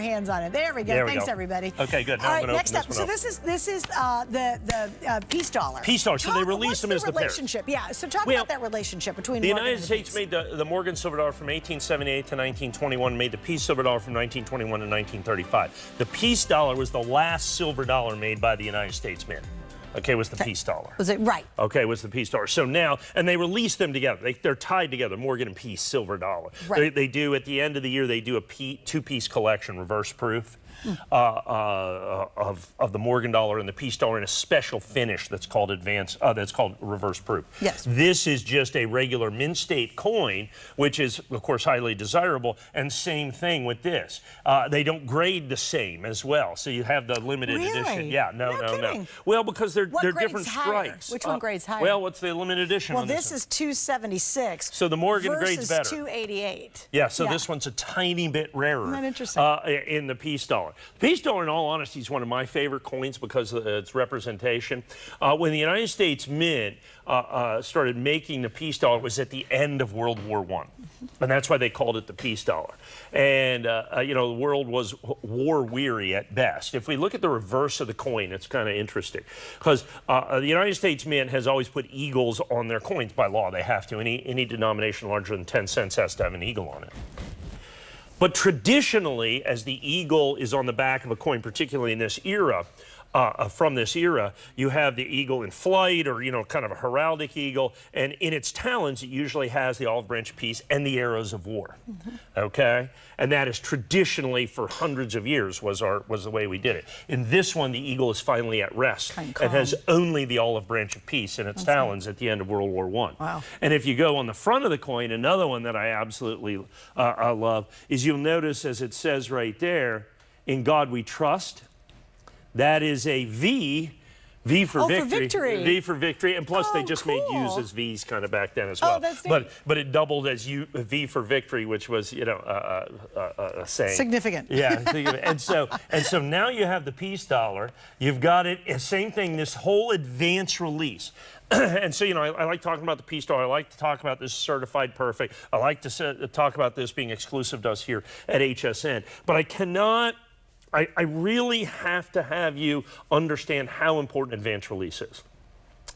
hands on it. There we go. Thanks, everybody. Okay, good. Now All right, next up. So this is the peace dollar. Peace dollar. So they released them as the relationship. Yeah. So talk about that relationship between the Morgan United States made the Morgan silver dollar from 1878 to 1921. Made the peace silver dollar from 1921 to 1935. The peace dollar was the last silver dollar made by the United States Mint. Okay, was the peace dollar. Was it right? Okay, was the peace dollar. So now, and they released them together. They're tied together, Morgan and Peace silver dollar. Right. They do, at the end of the year, they do a two-piece collection, reverse proof. Of the Morgan dollar and the peace dollar in a special finish that's called reverse proof. Yes. This is just a regular mint state coin, which is of course highly desirable, and same thing with this. They don't grade the same as well, so you have the limited edition. Yeah, no. Well, because they're different strikes. Which one grades higher? Well, what's the limited edition? Well, this is 276. So the Morgan grades better. 288. Yeah, so this one's a tiny bit rarer. Isn't that interesting? In the peace dollar. The peace dollar, in all honesty, is one of my favorite coins because of its representation. When the United States Mint started making the peace dollar, it was at the end of World War I. And that's why they called it the peace dollar. And, you know, the world was war-weary at best. If we look at the reverse of the coin, it's kind of interesting. Because the United States Mint has always put eagles on their coins by law. They have to. Any denomination larger than 10 cents has to have an eagle on it. But traditionally, as the eagle is on the back of a coin, particularly in this era, from this era, you have the eagle in flight, or, you know, kind of a heraldic eagle, and in its talons, it usually has the olive branch of peace and the arrows of war. Okay, and that is traditionally, for hundreds of years, was the way we did it. In this one, the eagle is finally at rest and has only the olive branch of peace in its talons at the end of World War I. Wow. And if you go on the front of the coin, another one that I absolutely love is, you'll notice, as it says right there, "In God We Trust." That is a V for victory. V for victory, and plus they just made U's as V's kind of back then as well. That's neat. But it doubled as V for victory, which was, you know, a saying. Significant. Yeah, and so now you have the peace dollar. You've got it. Same thing. This whole advance release. And so, you know, I like talking about the peace dollar. I like to talk about this certified perfect. I like to talk about this being exclusive to us here at HSN. But I cannot. I really have to have you understand how important advance release is.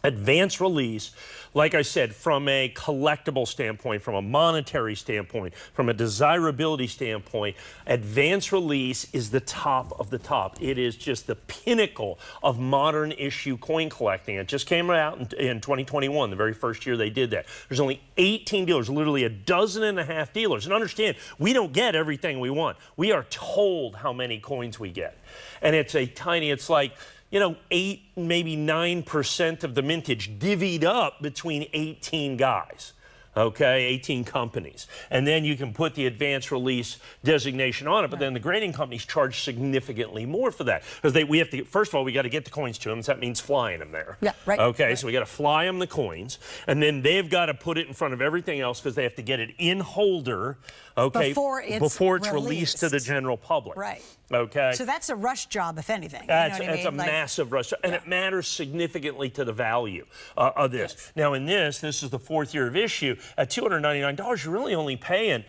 Advance release, like I said, from a collectible standpoint, from a monetary standpoint, from a desirability standpoint, advance release is the top of the top. It is just the pinnacle of modern issue coin collecting. It just came out in 2021, the very first year they did that. There's only 18 dealers, literally a dozen and a half dealers. And understand, we don't get everything we want. We are told how many coins we get. And it's it's like, you know, 8, maybe 9% of the mintage divvied up between 18 guys, okay, 18 companies. And then you can put the advance release designation on it, but then the grading companies charge significantly more for that. Because we have to, first of all, we got to get the coins to them, so that means flying them there. Yeah, right. Okay, so we got to fly them the coins, and then they've got to put it in front of everything else because they have to get it in holder, okay, before it's released to the general public. Right. Okay. So that's a rush job, if anything. That's, you know what I mean? a massive rush, and it matters significantly to the value of this. Yes. Now, in this is the 4th year of issue. At $299, you're really only paying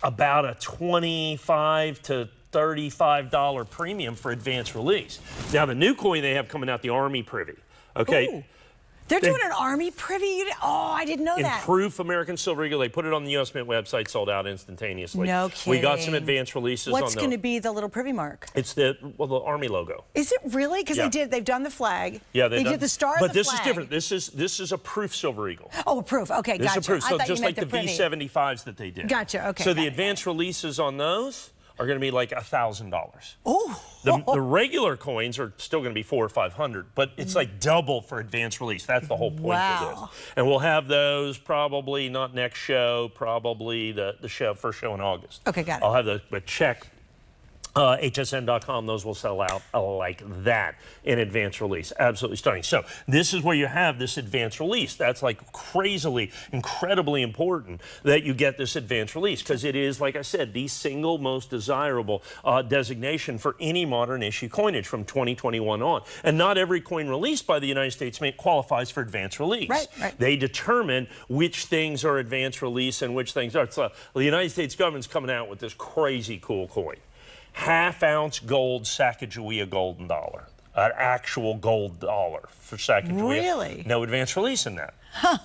about a $25 to $35 premium for advance release. Now, the new coin they have coming out, the Army Privy. Okay. Ooh. They're doing an Army Privy? Oh, I didn't know that. In proof American Silver Eagle. They put it on the U.S. Mint website, sold out instantaneously. No kidding. We got some advance releases on those. What's going to be the little Privy mark? It's the Army logo. Is it really? Because they've done the flag. Yeah, they did the star of the flag. But this is different. This is a proof Silver Eagle. Oh, a proof. Okay, this gotcha. Is a proof. So just like the Privy. V75s that they did. Gotcha, okay. So the advance releases on those are going to be like $1,000. Oh. The regular coins are still going to be $400 or $500, but it's like double for advance release. That's the whole point of this. And we'll have those probably not next show, probably the first show in August. Okay, got it. I'll have the check. HSN.com, those will sell out like that in advance release. Absolutely stunning. So this is where you have this advance release. That's like crazily, incredibly important that you get this advance release, because it is, like I said, the single most desirable designation for any modern issue coinage from 2021 on. And not every coin released by the United States Mint qualifies for advance release. Right. They determine which things are advance release and which things aren't. So the United States government's coming out with this crazy cool coin. half-ounce gold Sacagawea golden dollar. An actual gold dollar for Sacagawea. Really? No advance release in that. Huh.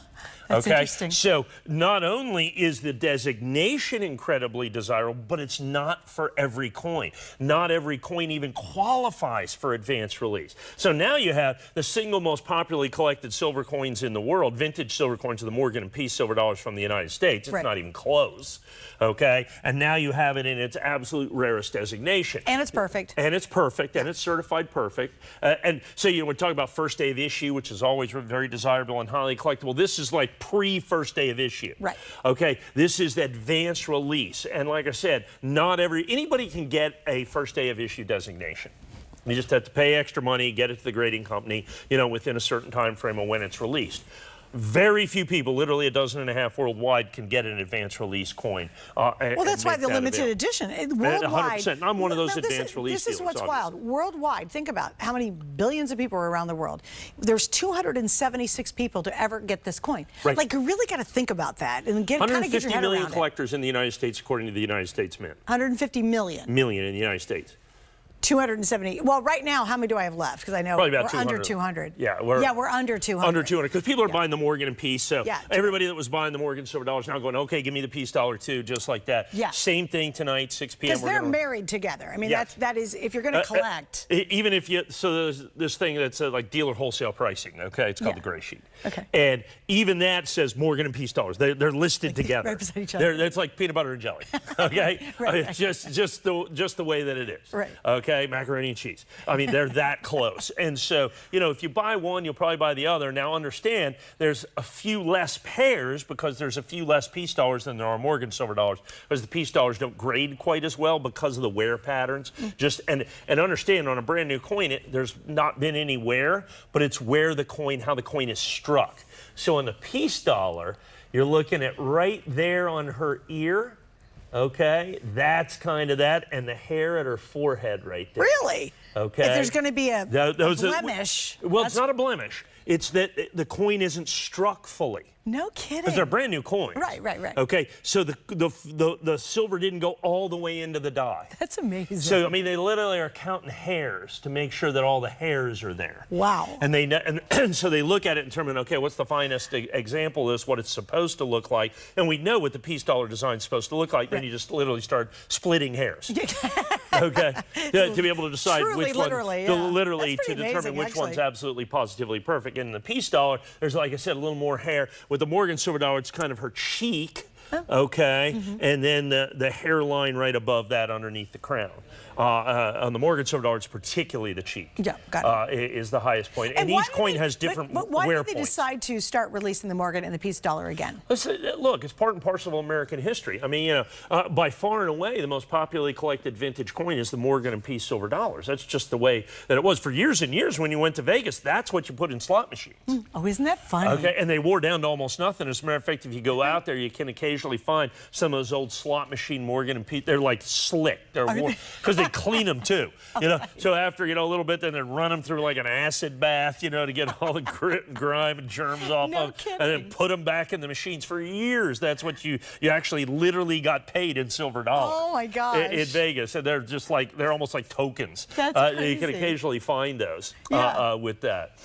That's interesting. So not only is the designation incredibly desirable, but it's not for every coin. Not every coin even qualifies for advance release. So now you have the single most popularly collected silver coins in the world, vintage silver coins of the Morgan and Peace silver dollars from the United States. It's not even close, okay? And now you have it in its absolute rarest designation. And it's perfect. And it's perfect, and it's certified perfect. And so, you know, we're talking about first day of issue, which is always very desirable and highly collectible. This is like pre-first day of issue. Right. Okay, this is the advanced release. And like I said, anybody can get a first day of issue designation. You just have to pay extra money, get it to the grading company, you know, within a certain time frame of when it's released. Very few people, literally 12.5 worldwide, can get an advance release coin. Well, that's why the limited edition. Worldwide. 100%. I'm one of those advance release This is dealers, what's obviously. wild. Worldwide, think about how many billions of people are around the world. There's 276 people to ever get this coin. Right. Like, you really got to think about that and kind of get your 150 head million around collectors in the United States, according to the United States Mint. 150 million. Million in the United States. 270. Well, right now, how many do I have left? Because I know Probably about we're 200. under 200. Yeah, we're under 200. Under 200, because people are buying the Morgan and Peace. So Yeah. everybody that was buying the Morgan silver dollars now going, okay, give me the Peace dollar too, just like that. Yeah. Same thing tonight, 6 p.m. Because they're married together. I mean, Yes. that is, if you're going to collect. Even if you, so there's this thing that's like dealer wholesale pricing, okay? It's called the gray sheet. Okay. And even that says Morgan and Peace dollars. They're listed together. Right beside each other. It's like peanut butter and jelly, okay? Right. Just the way that it is. Right. Okay, macaroni and cheese. I mean, they're that close. And so, you know, if you buy one, you'll probably buy the other. Now, understand, there's a few less pairs because there's a few less Peace dollars than there are Morgan silver dollars, because the Peace dollars don't grade quite as well because of the wear patterns. And understand, on a brand new coin, there's not been any wear, but it's where the coin, how the coin is struck. So on the Peace dollar, you're looking at right there on her ear. Okay, that's kind of that, and the hair at her forehead right there. Really? Okay. If there's going to be a blemish. Well, it's not a blemish. It's that the coin isn't struck fully. No kidding. Because they're brand new coins. Right. Okay, so the silver didn't go all the way into the die. That's amazing. So, I mean, they literally are counting hairs to make sure that all the hairs are there. Wow. And so they look at it and determine, okay, what's the finest example of this, what it's supposed to look like. And we know what the Peace dollar design is supposed to look like. Then you just literally start splitting hairs. Okay, to be able to decide which one, literally to determine which one's absolutely positively perfect. In the Peace dollar, there's, like I said, a little more hair. With the Morgan silver dollar, it's kind of her cheek, okay, and then the hairline right above that underneath the crown. On the Morgan silver dollar, it's particularly the cheek. Yeah, got it. Is the highest point, and each coin has different wear points. But why did they decide to start releasing the Morgan and the Peace dollar again? Look, it's part and parcel of American history. I mean, you know, by far and away, the most popularly collected vintage coin is the Morgan and Peace silver dollars. That's just the way that it was for years and years. When you went to Vegas, that's what you put in slot machines. Oh, isn't that funny? Okay, and they wore down to almost nothing. As a matter of fact, if you go out there, you can occasionally find some of those old slot machine Morgan and Peace. They're like slick. They're because they clean them too. You know, so after a little bit, then they run them through like an acid bath, you know, to get all the grit and grime and germs off of, and then put them back in the machines for years. That's what you actually literally got paid in silver dollars. Oh my gosh! In Vegas, and they're just like they're almost like tokens. That's crazy. You can occasionally find those with that.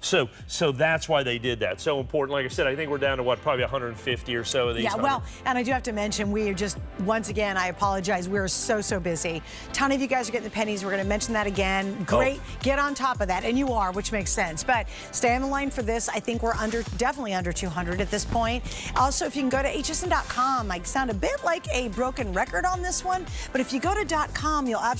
So that's why they did that. So important. Like I said, I think we're down to what, probably 150 or so of these. Yeah, well, and I do have to mention, we are just, once again, I apologize, we're so busy. Ton of you guys are getting the pennies. We're going to mention that again. Great. Get on top of that, and you are, which makes sense. But stay on the line for this. I think we're definitely under 200 at this point. Also, if you can go to hsn.com, I sound a bit like a broken record on this one, but if you go to .com, you'll